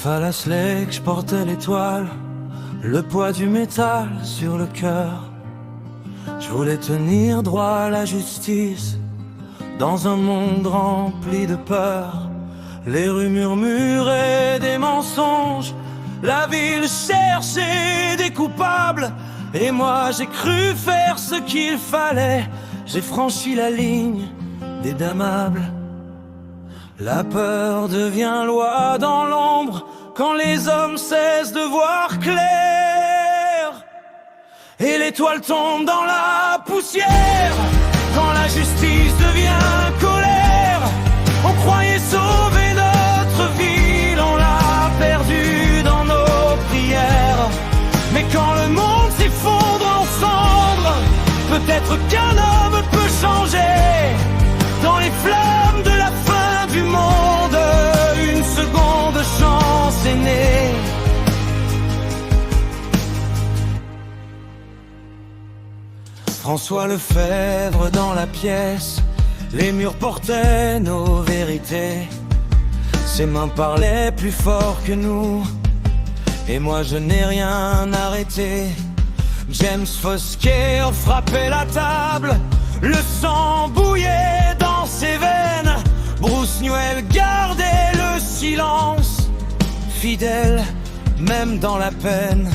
Falasley que je portais l'étoile, le poids du métal sur le cœur. Je voulais tenir droit à la justice, dans un monde rempli de peur. Les rues murmuraient des mensonges, la ville cherchait des coupables. Et moi j'ai cru faire ce qu'il fallait, j'ai franchi la ligne des damables. La peur devient loi dans l'ombre quand les hommes cessent de voir clair. Et l'étoile tombe dans la poussière quand la justice devient colère. On croyait sauver notre ville, on l'a perdu dans nos prières. Mais quand le monde s'effondre en cendres, peut-être qu'un homme peut changer. Dans les flammes de la fin du monde, une seconde chance est née. François Lefebvre dans la pièce, les murs portaient nos vérités. Ses mains parlaient plus fort que nous, et moi je n'ai rien arrêté. James Fosquet frappait la table, le sang bouillait dans ses veines. Bruce Newell gardait le silence, fidèle même dans la peine.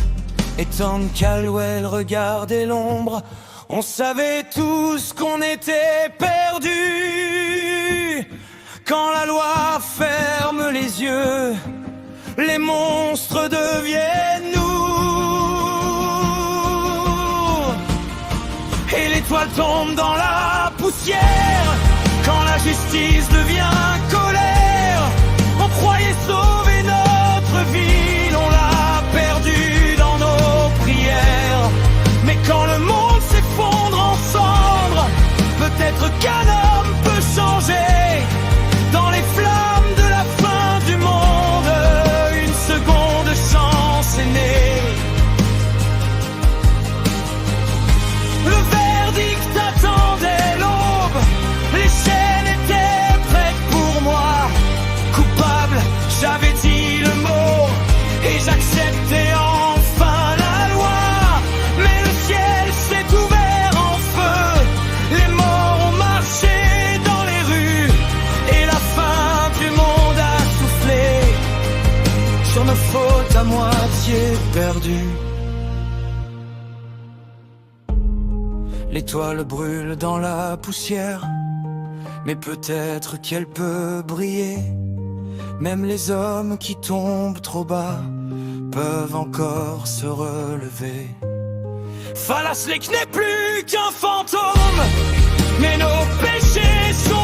Et Tom Caldwell regardait l'ombre. On savait tous qu'on était perdus. Quand la loi ferme les yeux, les monstres deviennent nous. Et l'étoile tombe dans la poussière quand la justice devient colère. On croyait sauver notre ville, on l'a perdu dans nos prières. Mais quand le monde s'effondre en cendres, peut-être qu'un homme peut changer. Dans les flammes de la fin du monde, une seconde chance est née. Le verdict attendait l'aube, les chaînes étaient prêtes pour moi. Coupable, j'avais dit le mot et j'acceptais enfin la loi. Mais le ciel s'est ouvert en feu, les morts ont marché dans les rues et la fin du monde a soufflé sur nos fautes à moitié perdues. L'étoile brûle dans la poussière, mais peut-être qu'elle peut briller. Même les hommes qui tombent trop bas peuvent encore se relever. Falasley n'est plus qu'un fantôme, mais nos péchés sont